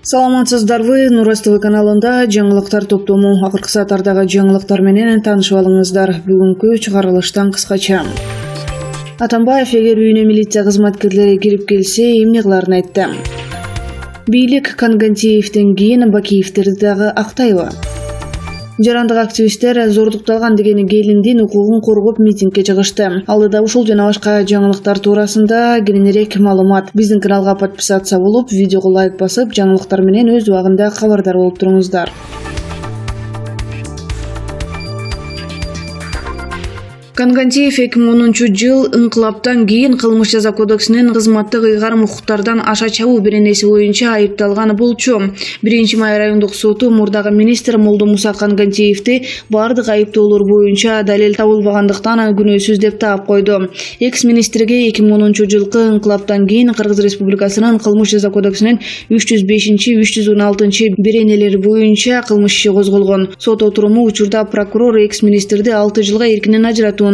Саламатсыздарбы, Нурас ТВ каналында жаңылыктар топтому. Акыркы сааттардагы жаңылыктар менен таанышып алыңыздар. Бүгүнкү чыгарылыштан кыскача. Атамбаев эгер үйүнө милиция кызматкерлери кирип келсе, эмне кыларын айтты. Бийлик Кангантиевден кийин Бакиевтерди дагы актайбы? Жарандык активисттер зордукталган деген келиндин укугун коргоп митингге чыгышты. Алдыда ушул жана башка жаңылыктар туурасында кененирээк маалымат. Биздин каналга подписация болуп, видеого лайк басып, жаңылыктар менен өз убагында кабардар болуп туруңуздар. Кангантиев 2010-жыл ыңкылаптан кийин кылмыш жаза кодексинин кызматтык ыйгарым укуктардан аша чабуу беренеси боюнча айыпталган болчу. 1-май райондук соту мурдагы министр Молдомуса Кангантиевди бардык айыптоолор боюнча далил табылбагандыктан күнөөсүз деп таап койду. Экс-министрге 2010-жылкы ыңкылаптан кийин Кыргыз Республикасынын кылмыш жаза кодексинин 305-316 беренелери боюнча кылмыш иши козголгон. Сот отуруму учурда прокурор экс-министрди 6 жылга эркинен ажыратууну,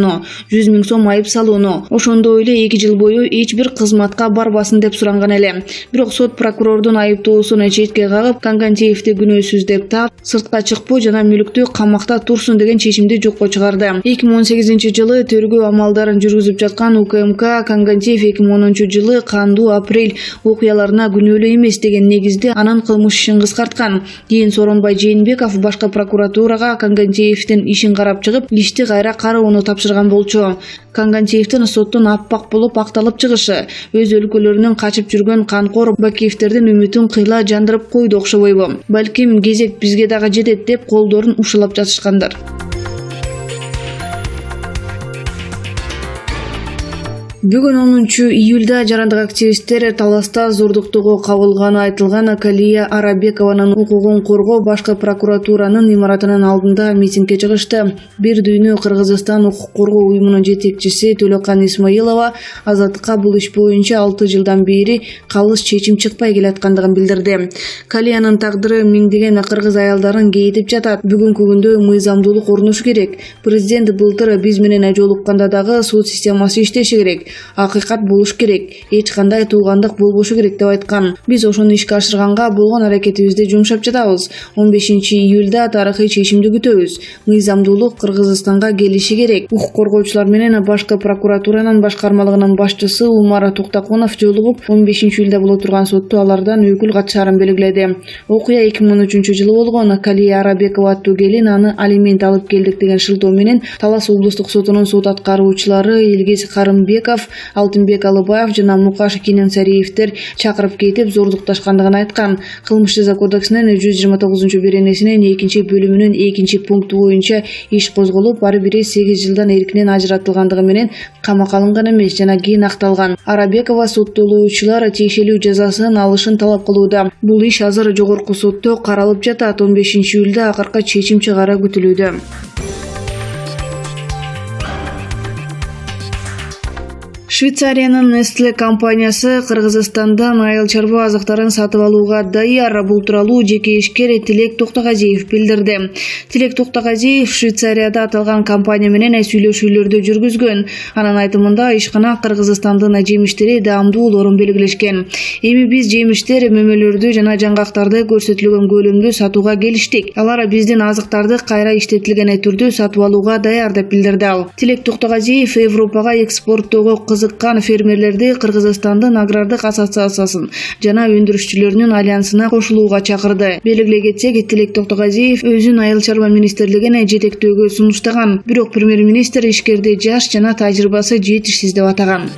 100 000 сом айып салууну, ошондой эле 2 жыл бою эч бир кызматка барбасын деп суранган эле. Бирок сот прокурордун айыптоосун четке кагып, Кангантиевди күнөөсүз деп таап, сыртка чыкпоо жана мүлктүү камакта турсун деген чечимди жокко чыгарды. 2018-жылы тергөө амалдарын жүргүзүп жаткан УКМК Кангантиев 2010-жылы кандуу апрель окуяларына күнөөлүү эмес деген негизде анын кылмыш ишин кыскарткан. Кийин Сооронбай Жээнбеков башка прокуратурага Кангантиевдин ишин карап чыгып, ишти кайра кароону тапшырган болчу. Кангантиевдин соттон аппак болуп акталып чыгышы, өз өлкөлөрүнөн качып жүргөн канкор Бакиевтердин үмүтүн кыйла жандырып койду окшобойбу. Балким кезек бизге дагы жетет деп колдорун ушулап жатышкандар. Бүгүн 10-июлда жарандык активисттер таласта зордуктоого кабылганы айтылган Калия Арабекованын укугун коргоо башкы прокуратуранын имаратынын алдында митингге чыгышты. Бир дүйнө Кыргызстан укук коргоо уюмунун жетекчиси Төлөкан Исмаилова азаттыкка бул иш боюнча 6 жылдан бери калыс чечим чыкпай келаткандыгын билдирди. Калиянын тагдыры миңдеген кыргыз аялдарын кейитип жатат. Бүгүнкү күндө мыйзамдуулук орношу керек. Президент былтыр биз менен жолукканда дагы суд системасы иштеши керек. Акыйкат болуш керек, эч кандай туугандык болбошу керек деп айткан. Биз ошону ишке ашырганга болгон аракетибизди жумшап жатабыз. 15-июлда тарыхый чечимди күтөбүз. Мыйзамдуулук Кыргызстанга келиши керек. Укук коргоочулар менен башкы прокуратуранын башкармалыгынын башчысы Умар Туктакунов жолугуп, 15-июлда боло турган сотто алардан өкүл катышаарын белгиледи. Окуя 2013-жылы болгон. Калия Арабекова аттуу келин аны алимент алып келдик деген шылтоо менен Талас облустук сотунун сот аткаруучулары Илгиз Карымбеков, Алтынбек Алыбаев жана Мукаш Кененсариевдер чакырып кетип зордукташкандыгын айткан. Кылмыш жаза кодексинин 129-беренесинин 2-бөлүмүнүн 2-пункту боюнча иш козголуп, ар бири 8 жылдан эркинен ажыратылгандыгы менен камакка алынган эмес жана кийин акталган. Арабекова соттолуучулар тиешелүү жазасын алышын талап кылууда. Бул иш азыр жогорку сотто каралып жатат. 15-июлда акыркы чечим чыгаары күтүлүүдө. Швейцариянын Nestle компаниясы Кыргызстандан айыл чарба азыктарын сатып алууга даяр. Бул тууралуу жеке ишкер Тилек Токтогазиев билдирди. Тилек Токтогазиев Швейцарияда аталган компания менен сүйлөшүүлөрдү жүргүзгөн. Анын айтымында ишкана Кыргызстандын жемиштери даамдуулорун белгилешкен. Эми биз жемиштер, мөмөлөрдү жана жаңгактарды көрсөтүлгөн көлөмдө сатууга келиштик. Алар биздин азыктарды кайра иштетилген түрдө сатып алууга даяр деп билдирди ал. Тилек Токтогазиев Европага экспорттоого кызыккан фермерлерди Кыргызстандын агрардык ассоциациясын жана өндүрүшчүлөрүнүн альянсына кошулууга чакырды. Белгилей кетсек, Тилек Токтогазиев өзүн айыл чарба министрлигине жетектөөгө сунуштаган, бирок премьер-министр ишкерди жаш жана тажрыйбасы жетишсиз деп атаган.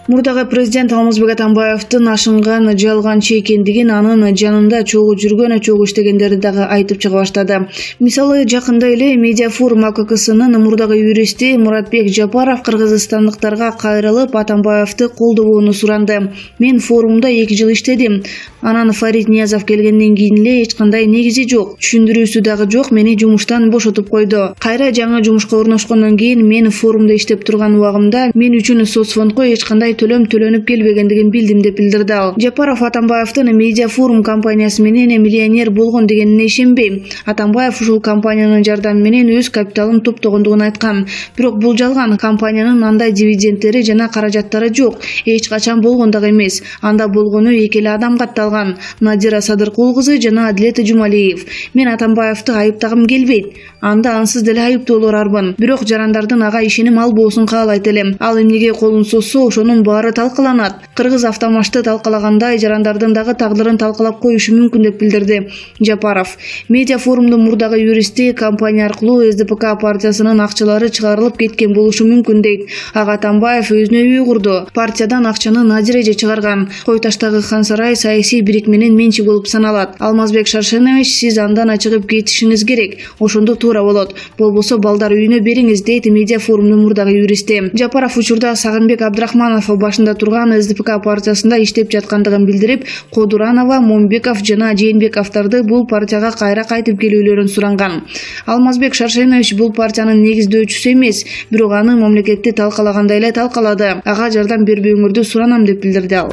Мурдагы президент Алмазбек Атамбаевдин ашынган жалганчы экендигин, анын жанында чогуу жүргөн, чогуу иштегендерди дагы айтып чыга баштады. Мисалы, жакында эле Медиафорум АККСынын мурдагы юристи Муратбек Жапаров кыргызстандыктарга кайрылып Атамбаевди колдобоону суранды. Мен форумда 2 жыл иштедим. Анан Фарид Ниязов келгенден кийин эле эч кандай негизи жок, түшүндүрүүсү дагы жок, мени жумуштан бошотуп койду. Кайра жаңы жумушка орношкондон кийин мен форумда иштеп турган убагымда мен үчүн соцфондго эч кандай төлөм төлөнүп келбегендигин билдим деп билдирди ал. Жапаров Атамбаевдин Медиа Форум компаниясы менен миллионер болгон дегенине ишенбейм. Атамбаев ушул компаниянын жардамы менен өз капиталын топтогондугун айткан. Бирок бул жалган. Компаниянын андай дивидендтери жана каражаттары жок. Эч качан болгон дагы эмес. Анда болгону эки эле адам катталган. Надира Садыркул кызы жана Адилет Жумалиев. Мен Атамбаевди айыптагым келбейт. Анда ансыз деле айыптоолор арбын. Бирок жарандардын ага ишеним албоосун каалайт элем. Ал эмнеге колун созсо, ошонун баары талкаланат. Кыргыз Автомашты талкалагандай жарандардын дагы тагдырын талкалап коюшу мүмкүн деп билдирди Жапаров. Медиа Форумдун мурдагы юристи компания аркылуу СДПК партиясынын акчалары чыгарылып кеткен болушу мүмкүн дейт. Ага Атамбаев өзүнө үй курду. Партиядан акчаны Надир эже чыгарган. Кой таштагы Хан Сарай саясий бирикменин менчиги болуп саналат. Алмазбек Шаршенович, сиз андан чыгып кетишиңиз керек. Ошондо туура болот. Болбосо балдар үйүнө бериңиз дейт Медиа Форумдун мурдагы юристи. Жапаров учурда Сагынбек Абдрахманов башында турган СДПК партиясында иштеп жаткандыгын билдирип, Кодуранова, Момбеков жана Жээнбековдорду бул партияга кайра кайтып келүүлөрүн суранган. Алмазбек Шаршенович бул партиянын негиздөөчүсү эмес, бирок аны мамлекетти талкалагандай эле талкалады. Ага жардам бербөөңөрдү суранам деп билдирди ал.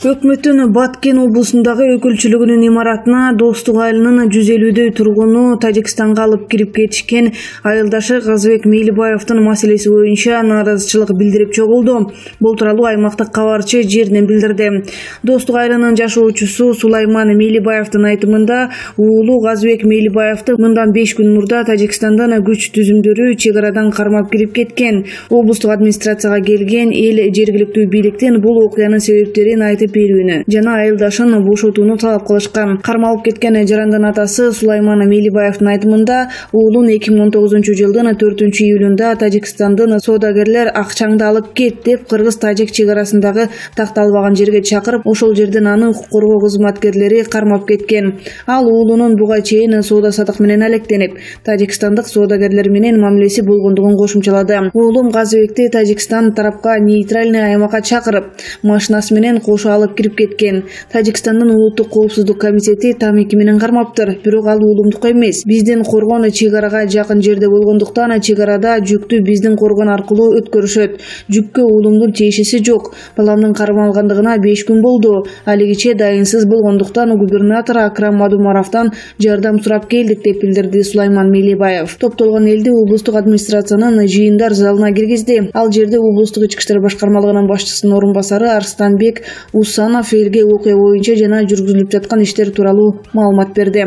Өкмөттүн Баткен облусундагы өкүлчүлүгүнүн имаратына Достук айылынын 150дөй тургуну Тажикстанга алып кирип кетишкен айылдашы Казбек Мейлибаевдин маселеси боюнча нааразычылык билдирип чогулду. Бул тууралуу аймактык кабарчы жерден билдирди. Достук айылынын жашоочусу Сулайман Мейлибаевдин айтымында, уулу Казбек Мейлибаевди мындан 5 күн мурда Тажикстандан күч түзүмдөрү чек арадан кармап кирип кеткен. Облустук администрацияга келген эл жергиликтүү бийликтен бул окуянын себептерин айтып берүүнү жана айылдашын бошотууну талап кылышкан. Кармалып кеткен жарандын атасы Сулайман Мейлибаевдин айтымында, уулун 2019-жылдын 4-июлунда Тажикстандын соодагерлер акчаңды алып кет деп кыргыз-тажик чек арасындагы такталбаган жерге чакырып, ошол жерден аны укук коргоо кызматкерлери кармап кеткен. Ал уулунун буга чейин соода-саттык менен алектенип, тажикстандык соодагерлер менен мамилеси болгондугун кошумчалады. Уулум Казбекти Тажикстан тарапка нейтральный аймакка чакырып, машинасы менен кошо алып кирип кеткен. Тажикстандын улуттук коопсуздук комитети Тамики менен кармаптыр. Бирок ал уулумдук эмес. Биздин коргон чек арага жакын жерде болгондуктан чек арада жүктү биздин коргон аркылуу өткөрүшөт. Жүккө уулумдун тиешеси жок. Баламдын кармалгандыгына 5 күн болду. Алигиче дайынсыз болгондуктан губернатор Акрам Мадумаровдон жардам сурап келдик деп билдирди Сулайман Мейлибаев. Топтолгон элди облустук администрациянын жыйындар залына киргизди. Ал жерде облустук ички иштер башкармалыгынын башчысынын орун басары Арстанбек Усанов элге окуя боюнча жана жүргүзүлүп жаткан иштер тууралуу маалымат берди.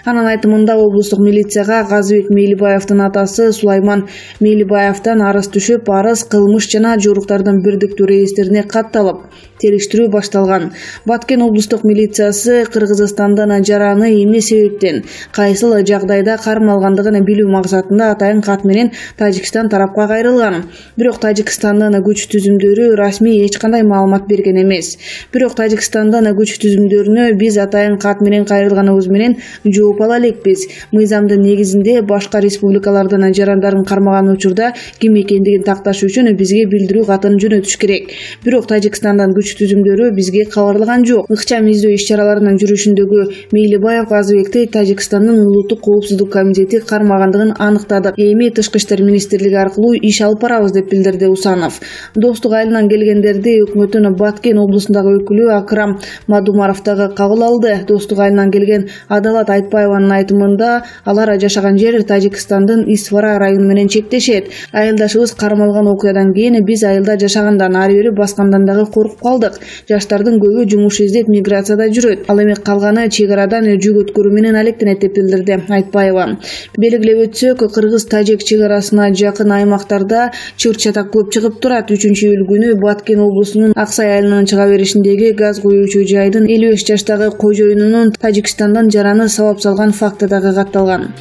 Анын айтымында облустук милицияга Казбек Мейлибаевдин атасы Сулайман Мейлибаевден арыз түшүп, арыз кылмыш жана жоруктардын бирдиктүү реестерине катталып, териштирүү башталган. Баткен облустук милициясы Кыргызстандан жараны эмне себептен, кайсыл жагдайда кармалгандыгын билүү максатында атайын кат менен Тажикстан тарапка кайрылган. Бирок Тажикстандын күч түзүмдөрү расмий эч кандай маалымат берген эмес. Бирок Тажикстандын күч түзүмдөрүнө биз атайын кат менен кайрылганыбыз менен жооп ала элекпиз. Мыйзамдын негизинде башка республикалардын жарандарын кармаган учурда ким экендигин такташ үчүн бизге билдирүү катын жөнөтүш керек. Бирок Тажикстандан күч түзүмдөрү бизге кабарлаган жок. Ыкчам издөө иш-чараларынын жүрүшүндөгү Мейлибаев Казбекти Тажикстандын улуттук коопсуздук комитети кармагандыгын аныктадык. Эми Тышкы иштер министрлиги аркылуу иш алып барабыз деп билдирди Усанов. Достук айылынан келгендерди өкмөттүн Баткен облусундагы өкүлү Акрам Мадумаров дагы кабыл алды. Достук айылынан келген Адалат Айтбаеванын айтымында, алар жашаган жер Тажикстандын Исфара району менен чектешет. Айылдашыбыз кармалган окуядан кийин биз айылда жашагандан, ары бери баскандан дагы коркуп калдык. Жаштардын көбү жумуш издеп миграцияда жүрөт. Ал эми калганы чек арадан жүк өткөрүү менен алектенет деп билдирди Айтбаева. Белгилеп өтсөк, кыргыз-тажик чек арасына жакын аймактарда чыр-чатак көп чыгып турат. 3-июль күнү Баткен облусунун Аксай айылынын чыга беришиндеги газ коюучу жайдын 55 жаштагы кожоюнунун Тажикстандан жараны сабап салган факты дагы катталган.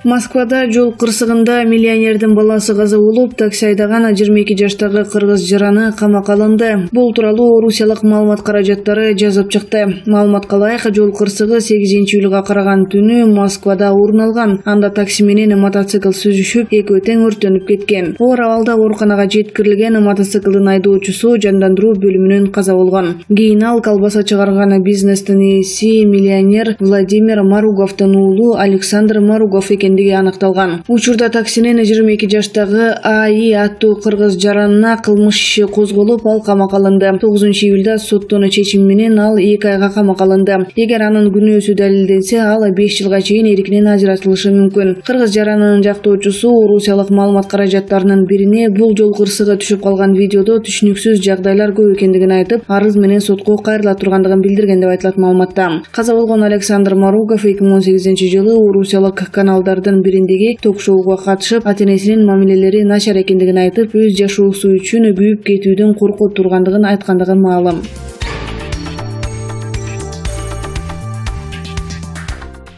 Москвада жол кырсыгында миллионердин баласы каза болуп, такси айдаган 22 жаштагы кыргыз жараны камакка алынды. Бул тууралуу Орусиялык маалымат каражаттары жазып чыкты. Маалыматка ылайык, жол кырсыгы 8-июлга караган түнү Москвада орун алган. Анда такси менен мотоцикл сүзүшүп, экөө тең өрттөнүп кеткен. Оор абалда ооруканага жеткирилген мотоциклдин айдоочусу жандандыруу бөлүмүнөн каза болгон. Кийин ал колбаса чыгарган бизнестин ээси миллионер Владимир Маруговдун уулу Александр Маругов экендиги аныкталган. Учурда таксинин 22 жаштагы АИ аттуу кыргыз жаранына кылмыш иши козголуп, ал камакка алынды. 9-июлда соттун чечими менен ал 2 айга камакка алынды. Эгер анын күнөөсү далилденсе, ал 5 жылга чейин эркинен ажыратылышы мүмкүн. Кыргыз жаранынын жактоочусу Орусиялык маалымат каражаттарынын бирине бул жол кырсыгы түшүп калган видеодо түшүнүксүз жагдайлар көп экендигин айтып, арыз менен сотко кайрыла тургандыгын билдирген деп айтылат маалыматта. Каза болгон Александр Маругов 2018-жылы Орусиялык каналдардын бириндеги ток-шоуга катышып, ата-энесинин мамилелери начар экендигин айтып, өз жашоосу үчүн күйүп кетүүдөн коркуп тургандыгын айткандыгы маалым.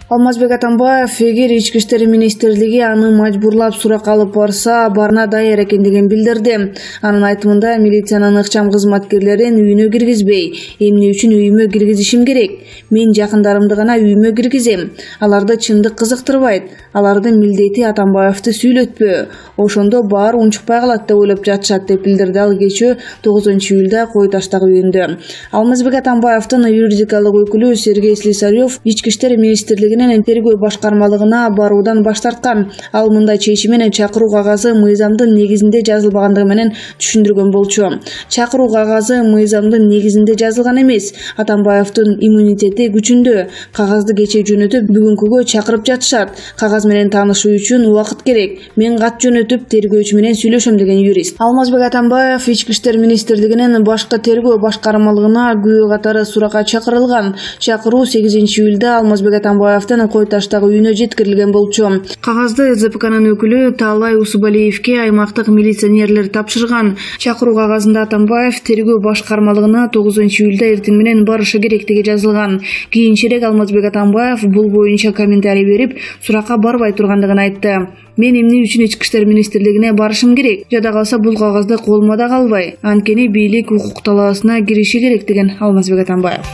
Алмазбек Атамбаев эгер ички иштер министрлиги аны мажбурлап суракка алып барса, барына даяр экендигин билдирди. Анын айтымында, милициянын ыкчам кызматкерлерин үйүнө киргизбей, эмне үчүн үйүмө киргизишим керек? Мен жакындарымды гана үйүмө киргизем. Аларды чындык кызыктырбайт. Алардын милдети Атамбаевди сүйлөтпөө. Ошондо баары унчукпай калат деп ойлоп жатышат, деп билдирди ал кечээ 9-июлда Кой Таштагы үйүндө. Алмазбек Атамбаевдин юридикалык өкүлү Сергей Слесарев ички иштер министрлиги тергөө башкармалыгына баруудан баш тарткан. Ал мындай чечимин чакыруу кагазы мыйзамдын негизинде жазылбагандыгы менен түшүндүргөн болчу. Чакыруу кагазы мыйзамдын негизинде жазылган эмес. Атамбаевдин иммунитети күчүндө. Кагазды кечээ жөнөтүп, бүгүнкүгө чакырып жатышат. Кагаз менен таанышуу үчүн убакыт керек. Мен кат жөнөтүп, тергөөчү менен сүйлөшөм, деген юрист. Алмазбек Атамбаев ички иштер министрлигинин башкы тергөө башкармалыгына күбө катары суракка чакырылган. Чакыруу 8-июлда Алмазбек Атамбаев Кой Таштагы үйүнө жеткирилген болчу. Кагазды ЗПКнын өкүлү Таалай Усубалиевке аймактык милиционерлер тапшырган. Чакыруу кагазында Атамбаев тергөө башкармалыгына 9-июлда эртең менен барышы керектиги жазылган. Кийинчерээк Алмазбек Атамбаев бул боюнча комментарий берип, суракка барбай тургандыгын айтты. Мен эмне үчүн ички иштер министрлигине барышым керек? Жада калса бул кагазды колума да калбай. Анткени бийлик укук талаасына кириши керек, деген Алмазбек Атамбаев.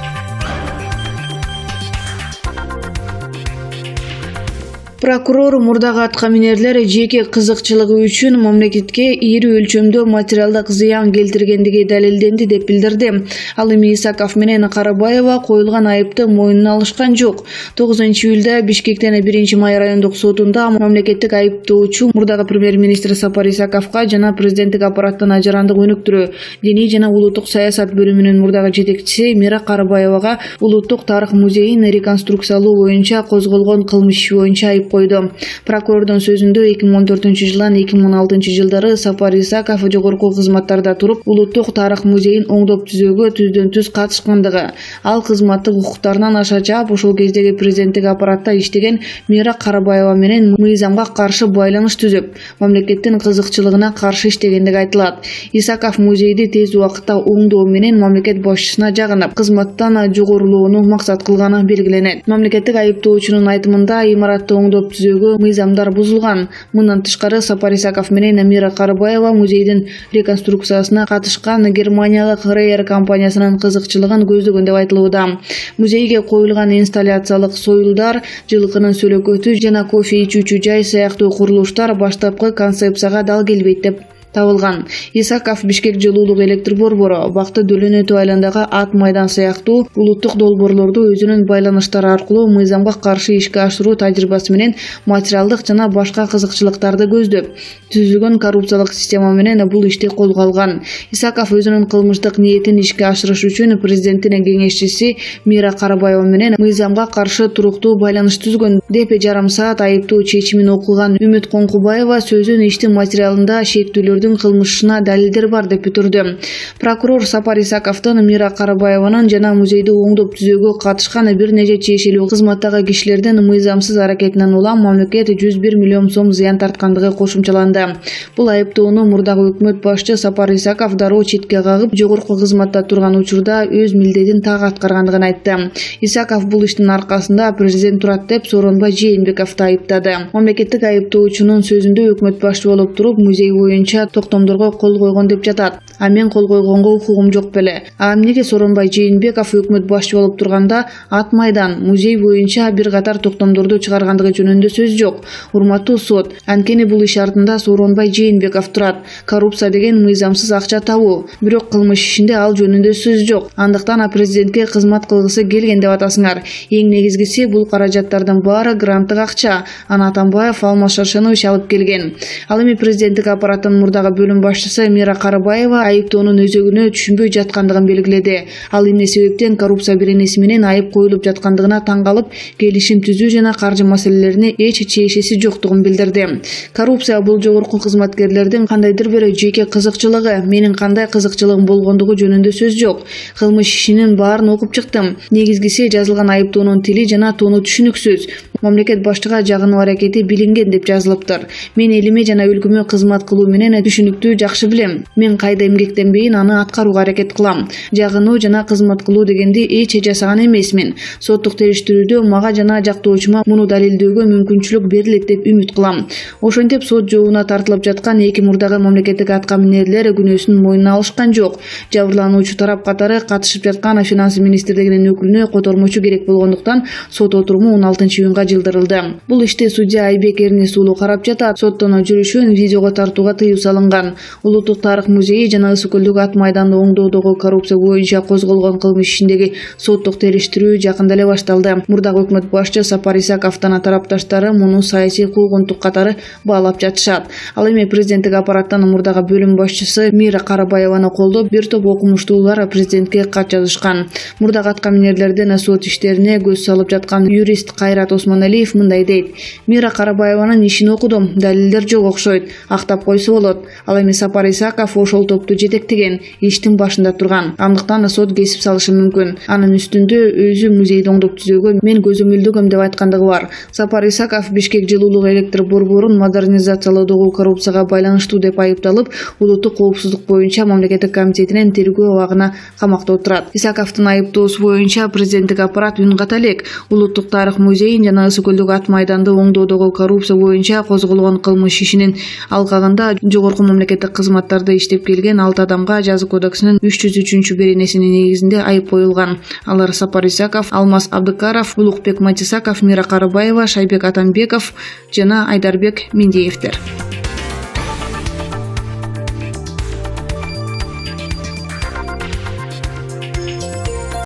Прокурор мурдагы аткаминерлер жеке кызыкчылыгы үчүн мамлекетке ири өлчөмдө материалдык зыян келтиргендиги далилденди, деп билдирди. Ал эми Исаков менен Карабаева коюлган айыпты мойнуна алышкан жок. 9-июлда Бишкектен 1-май райондук сотунда мамлекеттик айыптоочу мурдагы премьер-министр Сапар Исаковго жана президенттик аппараттын ажарандык өнүктүрүү, диний жана улуттук саясат бөлүмүнүн мурдагы жетекчиси Мира Карабаевага улуттук тарых музейин реконструкциялоо боюнча козголгон кылмыш иши боюнча айып койду. Прокурордун сөзүндө 2014-жылдан 2016-жылдары Сапар Исаков жогорку кызматтарда туруп, улуттук тарых музейин оңдоп түзөөгө түздөн-түз катышкандыгы, ал кызматтык укуктарынан аша жаап, ошол кездеги президенттик аппаратта иштеген Мира Карабаева менен мыйзамга каршы байланыш түзүп, мамлекеттин кызыкчылыгына каршы иштегендиги айтылат. Исаков музейди тез убакытта оңдоо менен мамлекет башчысына жагынып, кызматтан жогорулоону максат кылганы белгиленет. Мамлекеттик айыптоочунун айтымында, имаратты оңдоп түзөөгө мыйзамдар бузулган. Мындан тышкары Сапар Исаков менен Мира Карабаева музейдин реконструкциясына катышкан Германиялык Рейер компаниясынын кызыкчылыгын көздөгөн деп айтылууда. Музейге коюлган инсталляциялык союлдар, жылкынын сөлөкөтү жана кофе ичүүчү жай сыяктуу курулуштар баштапкы концепцияга дал келбейт деп табылган. Исаков Бишкек жылуулук электр борбору, Бакты Дөлөн өтүү айландагы ат майдан сыяктуу улуттук долбоорлорду өзүнүн байланыштары аркылуу мыйзамга каршы ишке ашыруу тажрыйбасы менен материалдык жана башка кызыкчылыктарды көздөп, түзүлгөн коррупциялык система менен бул ишти колго алган. Исаков өзүнүн кылмыштык ниетин ишке ашырыш үчүн президенттин кеңешчиси Мира Карабаева менен мыйзамга каршы туруктуу байланыш түзгөн, деп жарым саат айыптоо чечимин окуган Үмүт Коңкубаева сөзүн иштин материалында шектүүлөрдү күдіктілердің кылмышына далилдер бар деп бүтүрдү. Прокурор Сапар Исаковдун Мира Карабаеванын жана музейди оңдоп түзүүгө катышкан бир нече тиешелүү кызматтагы кишилердин мыйзамсыз аракетинен улам мамлекет 101 миллион сом зыян тарткандыгы кошумчаланды. Бул айыптоону мурдагы өкмөт башчы Сапар Исаков дароо четке кагып, жогорку кызматта турган учурда өз милдетин так аткаргандыгын айтты. Исаков бул иштин аркасында президент турат деп Сооронбай Жээнбековду айыптады. Мамлекеттик айыптоочунун сөзүндө өкмөт башчы болуп туруп, музей боюнча токтомдорго кол койгон деп жатат. А мен кол койгонго укугум жок беле. А эмнеге Сооронбай Жээнбеков өкмөт башчы болуп турганда ат майдан музей боюнча бир катар токтомдорду чыгаргандыгы жөнүндө сөз жок. Урматтуу сот, анткени бул иш артында Сооронбай Жээнбеков турат. Коррупция деген мыйзамсыз акча табуу. Бирок кылмыш ишинде ал жөнүндө сөз жок. Андыктан президентке кызмат кылгысы келген деп атасыңар. Эң негизгиси бул каражаттардын баары гранттык акча. Аны Атамбаев Алмаз Шаршенович алып келген. Ал эми президенттик аппараттын мурдагы бөлүм башчысы Мира Карабаева айыптоонун өзөгүнө түшүнбөй жаткандыгын белгиледи. Ал эмне себептен коррупция беренеси менен айып коюлуп жаткандыгына таң калып, келишим түзүү жана каржы маселелерине эч чейишеси жоктугун билдирди. Коррупция бул жогорку кызматкерлердин кандайдыр бир жеке кызыкчылыгы, менин кандай кызыкчылыгым болгондугу жөнүндө сөз жок. Кылмыш ишинин баарын окуп чыктым. Негизгиси жазылган айыптоонун тили жана тону түшүнүксүз. Мамлекет башчыга жагынуу аракети билинген деп жазылыптыр. Мен элиме жана өлкөмө кызмат кылуу менен түшүнүктүү жакшы билем. Мен кайда эмгектенбейин, аны аткарууга аракет кылам. Жагынуу жана кызмат кылуу дегенди эч жасаган эмесмин. Соттук териштирүүдө мага жана жактоочума муну далилдөөгө мүмкүнчүлүк берилет деп үмүт кылам. Ошентип сот жообуна тартылып жаткан эки мурдагы мамлекеттик атка минерлер күнөөсүн мойнуна алышкан жок. Жабырлануучу тарап катары катышып жаткан Финансы министрлигинин өкүлүнө котормочу керек болгондуктан сот отуруму 16-июнга жылдырылды. Бул ишти судья Айбек Эрнес уулу карап жатат. Соттон жүрүшүн видеого тартууга тыюу салынган. Улуттук тарых музейи жана Ысык көлдөгү ат майданды оңдоодогу коррупция боюнча козголгон кылмыш ишиндеги соттук териштирүү жакында эле башталды. Мурдагы өкмөт башчы Сапар Исаковдун тарапташтары муну саясий куугунтук катары баалап жатышат. Ал эми президенттик аппараттын мурдагы бөлүм башчысы Мира Карабаеваны колдоп бир топ окумуштуулар президентке кат жазышкан. Мурдагы атка минерлердин сот иштерине көз салып жаткан юрист Кайрат Осмоналиев мындай дейт: Мира Карабаеванын ишин окудум, далилдер жок окшойт, актап койсо болот. Ал эми Сапар Исаков ошол топту жетектеген, иштин башында турган. Андыктан сот кесип салышы мүмкүн. Анын үстүндө өзү музейди оңдоп түзүүгө мен көзөмөлдөгөм деп айткандыгы бар. Сапар Исаков Бишкек жылуулук электр борборун модернизациялоодогу коррупцияга байланыштуу деп айыпталып, улуттук коопсуздук боюнча мамлекеттик комитетинин тергөө абагына камакта отурат. Исаковдун айыптоосу боюнча президенттик аппарат үн ката элек. Улуттук тарых музейин жана Ысык көлдөгү ат майданды оңдоодогу коррупция боюнча козголгон кылмыш ишинин алкагында жогорку мамлекеттик кызматтарда иштеп келген 6 адамга жаза кодексинин 303 беренесинин негизинде айып коюлган. Алар Сапар Исаков, Алмаз Абдыкаров, Улукбек Матисаков, Мира Карабаева, Шайбек Атамбеков жана Айдарбек Мендеевдер.